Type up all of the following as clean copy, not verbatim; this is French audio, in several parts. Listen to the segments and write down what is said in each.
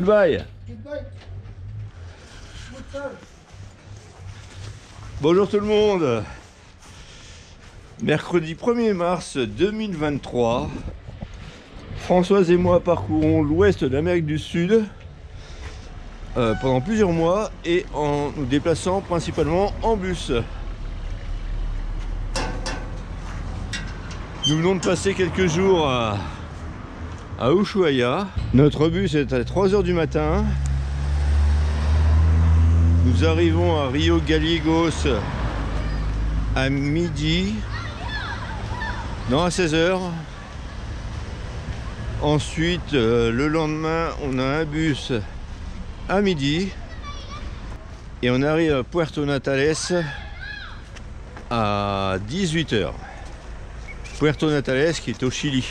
Goodbye. Bonjour tout le monde. Mercredi 1er mars 2023. Françoise et moi parcourons l'ouest de l'Amérique du Sud pendant plusieurs mois et en nous déplaçant principalement en bus. Nous venons de passer quelques jours à Ushuaia. Notre bus est à 3 h du matin. Nous arrivons à Rio Gallegos à midi. Non, à 16 h. Ensuite, le lendemain, on a un bus à midi. Et on arrive à Puerto Natales à 18 h. Puerto Natales qui est au Chili.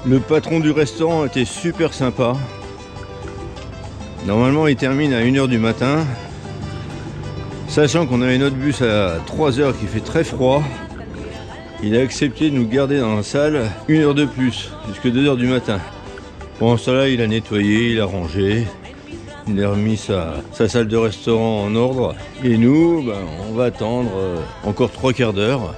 Le patron du restaurant était super sympa. Normalement il termine à 1 h du matin. Sachant qu'on avait notre bus à 3 h qui fait très froid, il a accepté de nous garder dans la salle 1 h de plus, jusqu'à 2 h du matin. Bon, ça là il a nettoyé, il a rangé, il a remis sa salle de restaurant en ordre. Et nous, on va attendre encore 3/4 d'heure.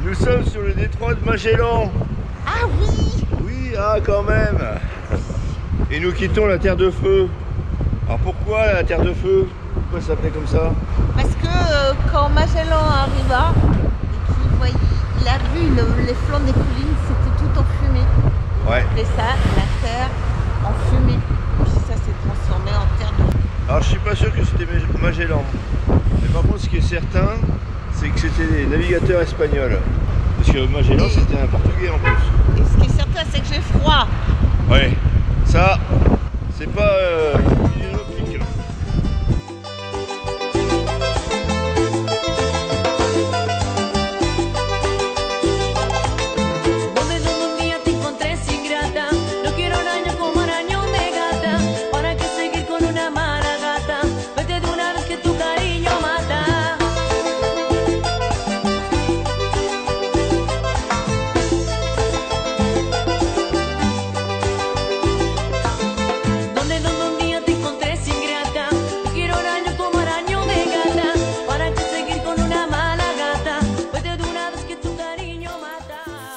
Nous sommes sur le détroit de Magellan. Ah oui. Oui, ah quand même. Et nous quittons la Terre de Feu. Alors pourquoi la Terre de Feu? Pourquoi ça s'appelait comme ça? Parce que quand Magellan arriva et qu'il a vu les flancs des collines, c'était tout en fumée. Ouais. Et ça, la terre en fumée. Puis ça s'est transformé en terre de feu. Alors je suis pas sûr que c'était Magellan. Mais par contre ce qui est certain, c'est que c'était des navigateurs espagnols. Parce que Magellan c'était un portugais en plus. Et ce qui est certain, c'est que j'ai froid. Ouais. Ça, c'est pas une optique.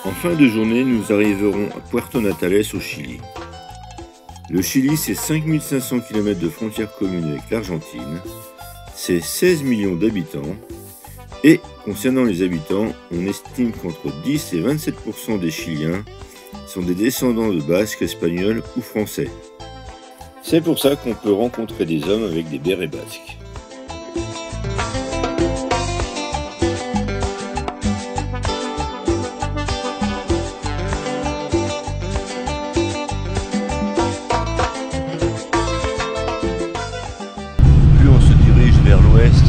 En fin de journée, nous arriverons à Puerto Natales au Chili. Le Chili, c'est 5500 km de frontière commune avec l'Argentine, c'est 16 millions d'habitants, et concernant les habitants, on estime qu'entre 10 et 27% des Chiliens sont des descendants de Basques, Espagnols ou Français. C'est pour ça qu'on peut rencontrer des hommes avec des bérets basques. Vers l'ouest,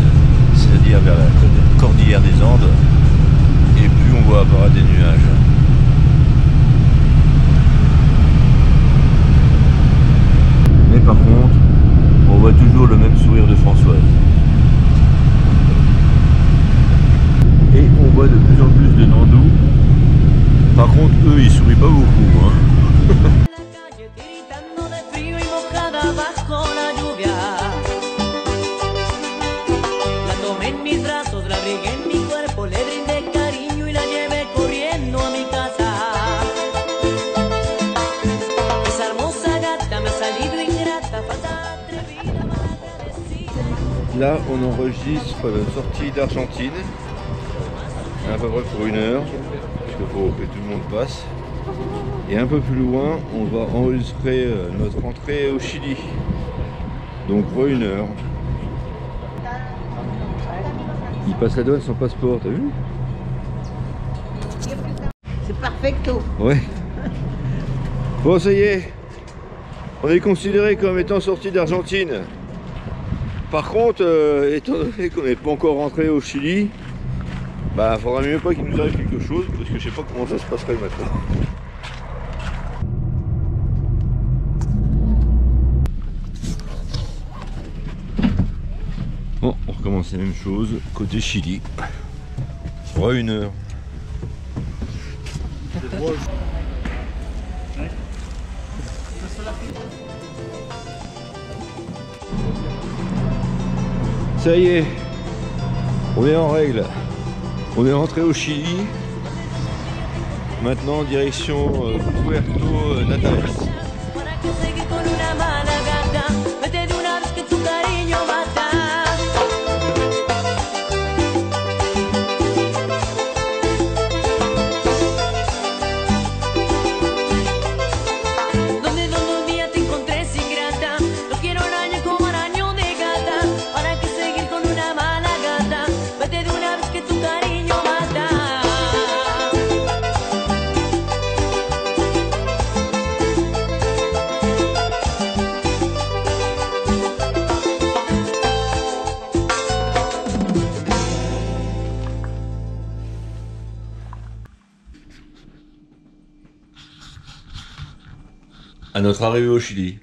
c'est-à-dire vers la cordillère des Andes, et plus on voit apparaître des nuages. Mais par contre, on voit toujours le même sourire de Françoise. Et on voit de plus en plus de Nandous. Par contre, eux, ils sourient pas beaucoup. Hein. Là, on enregistre la sortie d'Argentine, à peu près pour 1 heure, parce qu'il faut que tout le monde passe. Et un peu plus loin, on va enregistrer notre entrée au Chili. Donc pour 1 heure. Il passe la douane sans passeport, t'as vu? C'est perfecto. Ouais. Bon, ça y est. On est considéré comme étant sorti d'Argentine. Par contre, étant donné qu'on n'est pas encore rentré au Chili, bah faudra mieux pas qu'il nous arrive quelque chose, parce que je sais pas comment ça se passerait maintenant. Bon, on recommence la même chose, côté Chili. Pour 1 heure. Ça y est, on est en règle. On est rentré au Chili. Maintenant, direction Puerto Natales. À notre arrivée au Chili.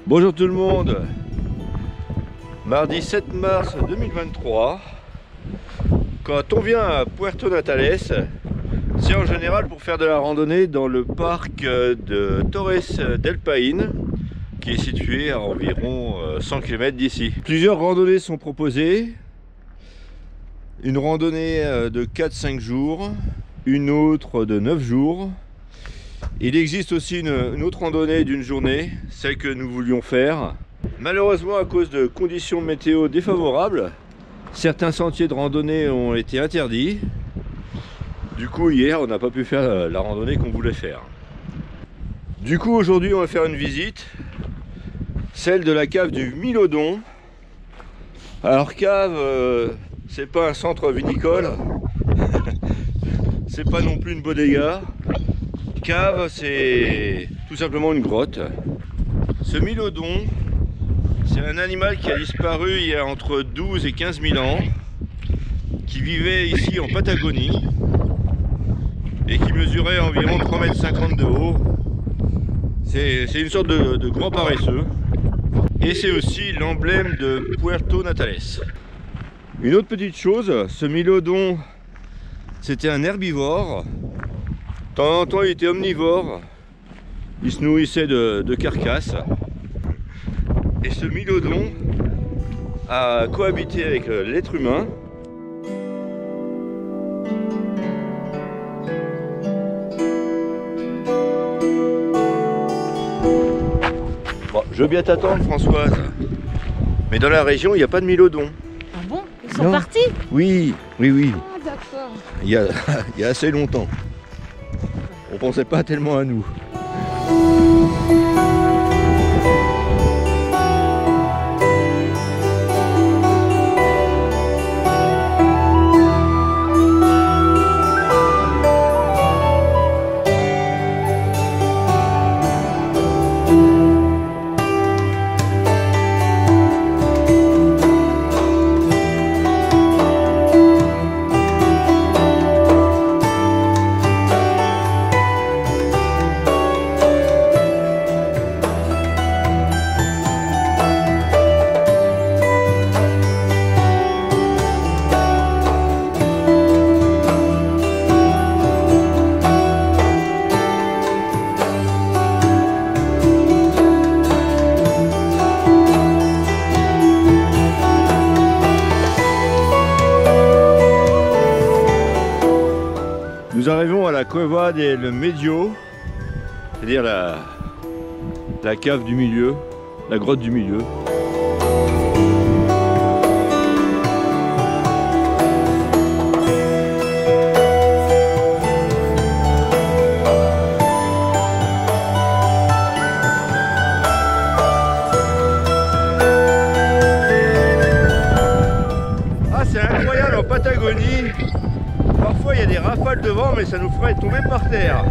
Bonjour tout le monde. Mardi 7 mars 2023. Quand on vient à Puerto Natales, c'est en général pour faire de la randonnée dans le parc de Torres del Paine, qui est situé à environ 100 km d'ici. Plusieurs randonnées sont proposées. Une randonnée de 4-5 jours, une autre de 9 jours. Il existe aussi une autre randonnée d'une journée, celle que nous voulions faire. Malheureusement, à cause de conditions météo défavorables, certains sentiers de randonnée ont été interdits. Du coup, hier, on n'a pas pu faire la randonnée qu'on voulait faire. Du coup, aujourd'hui, on va faire une visite, celle de la cave du Milodon. Alors, cave, c'est pas un centre vinicole, c'est pas non plus une bodega. Cave, c'est tout simplement une grotte. Ce Milodon, c'est un animal qui a disparu il y a entre 12 et 15 000 ans. qui vivait ici en Patagonie et qui mesurait environ 3,50 m de haut. C'est une sorte de grand paresseux et c'est aussi l'emblème de Puerto Natales. Une autre petite chose, ce mylodon, c'était un herbivore. De temps en temps, il était omnivore. Il se nourrissait de carcasses. Et ce mylodon a cohabité avec l'être humain. Bon, je veux bien t'attendre, Françoise. Mais dans la région, il n'y a pas de mylodon. Ah bon? Ils sont partis? Oui, oui, oui. Ah d'accord. Il y a assez longtemps. On pensait pas tellement à nous. Nous arrivons à la Cueva del Medio, c'est-à-dire la cave du milieu, la grotte du milieu. Ah, c'est incroyable, en Patagonie. Parfois il y a des rafales de vent, mais ça nous ferait tomber par terre.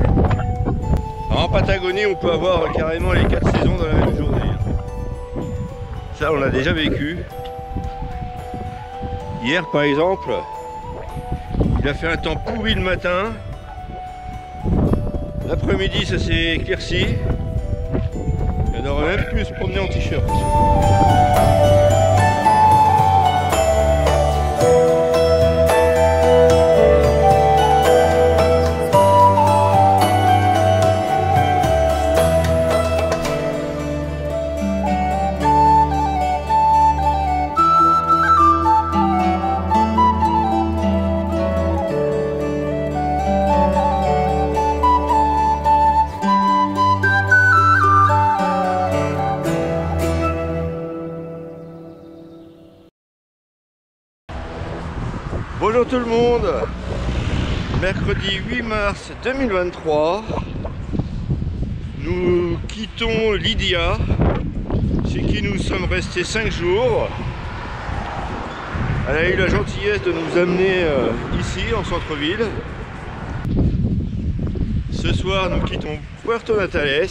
En Patagonie, on peut avoir carrément les 4 saisons dans la même journée. Ça, on l'a déjà vécu. Hier, par exemple, il a fait un temps pourri le matin. L'après-midi, ça s'est éclairci. Et on aurait même pu se promener en t-shirt. Bonjour tout le monde, mercredi 8 mars 2023, nous quittons Lydia, chez qui nous sommes restés 5 jours. Elle a eu la gentillesse de nous amener ici en centre-ville. Ce soir nous quittons Puerto Natales.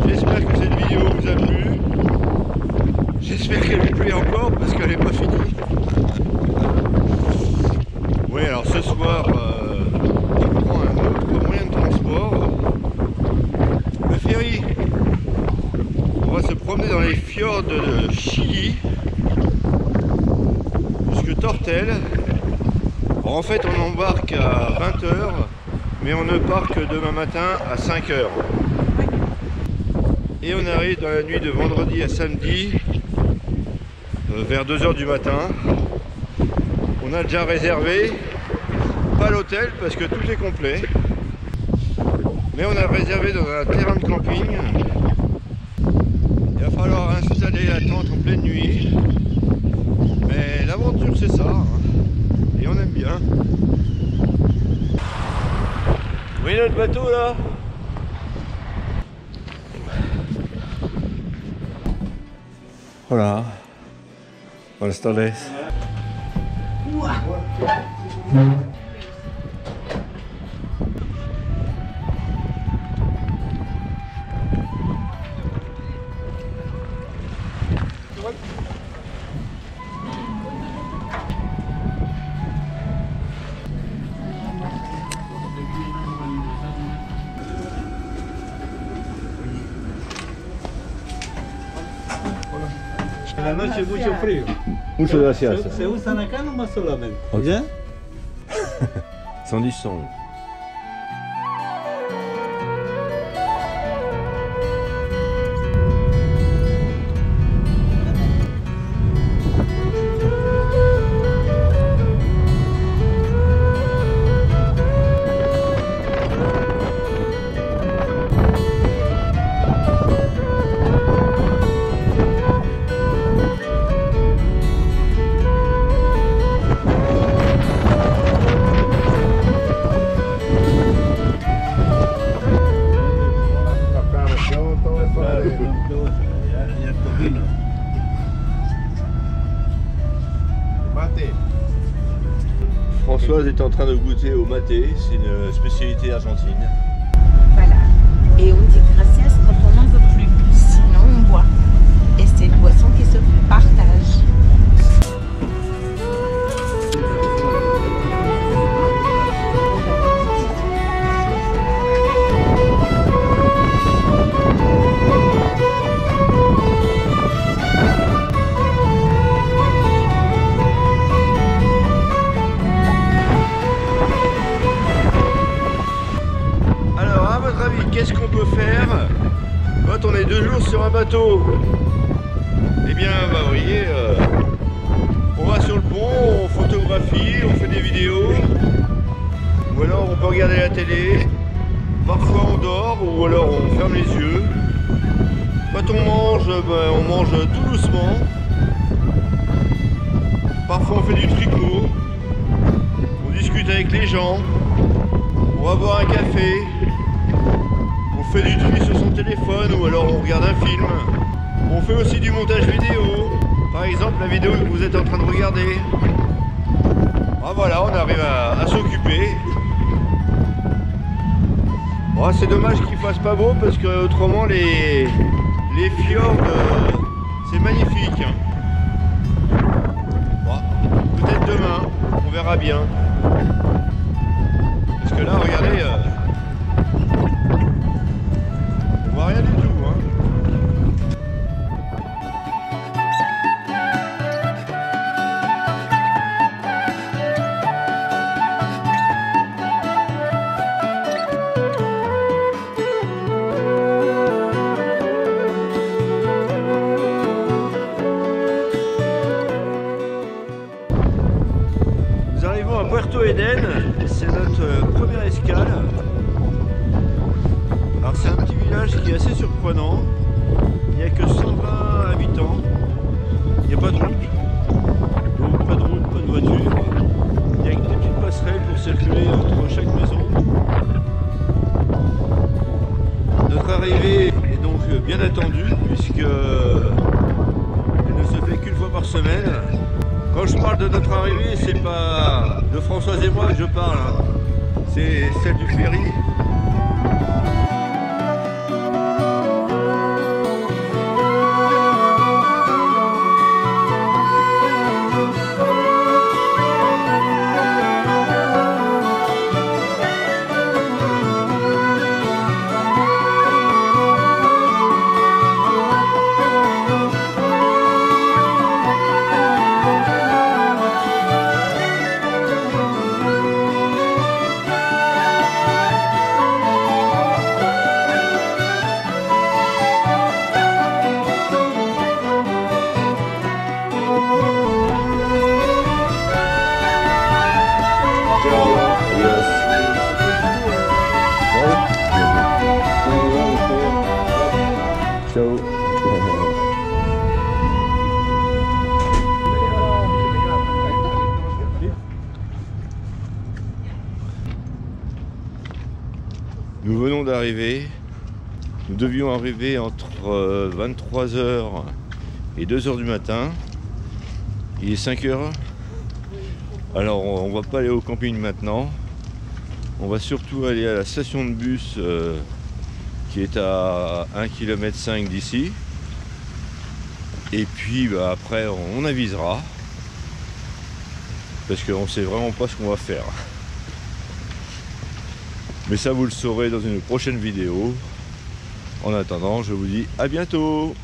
J'espère que cette vidéo vous a plu. J'espère qu'elle vous plaît encore parce qu'elle n'est pas finie. Oui, alors ce soir, on prend un autre moyen de transport, le ferry. On va se promener dans les fjords de Chili jusque Tortel. Bon, en fait, on embarque à 20 h, mais on ne part que demain matin à 5 h. Et on arrive dans la nuit de vendredi à samedi, vers 2 h du matin. On a déjà réservé, pas l'hôtel parce que tout est complet, mais on a réservé dans un terrain de camping. Il va falloir installer la tente en pleine nuit, mais l'aventure c'est ça, hein. Et on aime bien. Vous voyez notre bateau là? Voilà, buenas tardes. La noche mucho frío. Muchas gracias. ¿Se usan acá nomás solamente? Ok. ¿Ya? 110, 100. Françoise est en train de goûter au maté, c'est une spécialité argentine. Voilà. Et on dit gracias quand on n'en veut plus. Sinon, on boit. Et c'est une boisson qui se partage. Qu'est-ce qu'on peut faire quand on est 2 jours sur un bateau? Eh bien, bah, vous voyez, on va sur le pont, on photographie, on fait des vidéos, ou alors on peut regarder la télé, parfois on dort, ou alors on ferme les yeux. Quand on mange, bah, on mange tout doucement, parfois on fait du tricot, on discute avec les gens, on va boire un café. On fait du tri sur son téléphone ou alors on regarde un film. On fait aussi du montage vidéo. Par exemple la vidéo que vous êtes en train de regarder. Ah voilà, on arrive à s'occuper. Oh, c'est dommage qu'il fasse pas beau parce que autrement les fjords c'est magnifique. Bon, peut-être demain, on verra bien. Parce que là regardez. Rien du tout, hein. Nous arrivons à Puerto Eden, c'est notre première escale. Alors c'est un petit village qui est assez surprenant, il n'y a que 120 habitants, il n'y a pas de route, donc pas de route, pas de voiture, il y a des petites passerelles pour circuler entre chaque maison. Notre arrivée est donc bien attendue puisque elle ne se fait qu'une fois par semaine. Quand je parle de notre arrivée, c'est pas de Françoise et moi que je parle, hein. C'est celle du ferry. Nous venons d'arriver. Nous devions arriver entre 23h et 2h du matin. Il est 5h. Alors on va pas aller au camping maintenant. On va surtout aller à la station de bus qui est à 1,5 km d'ici. Et puis bah, après on avisera. Parce qu'on ne sait vraiment pas ce qu'on va faire. Mais ça vous le saurez dans une prochaine vidéo. En attendant, je vous dis à bientôt.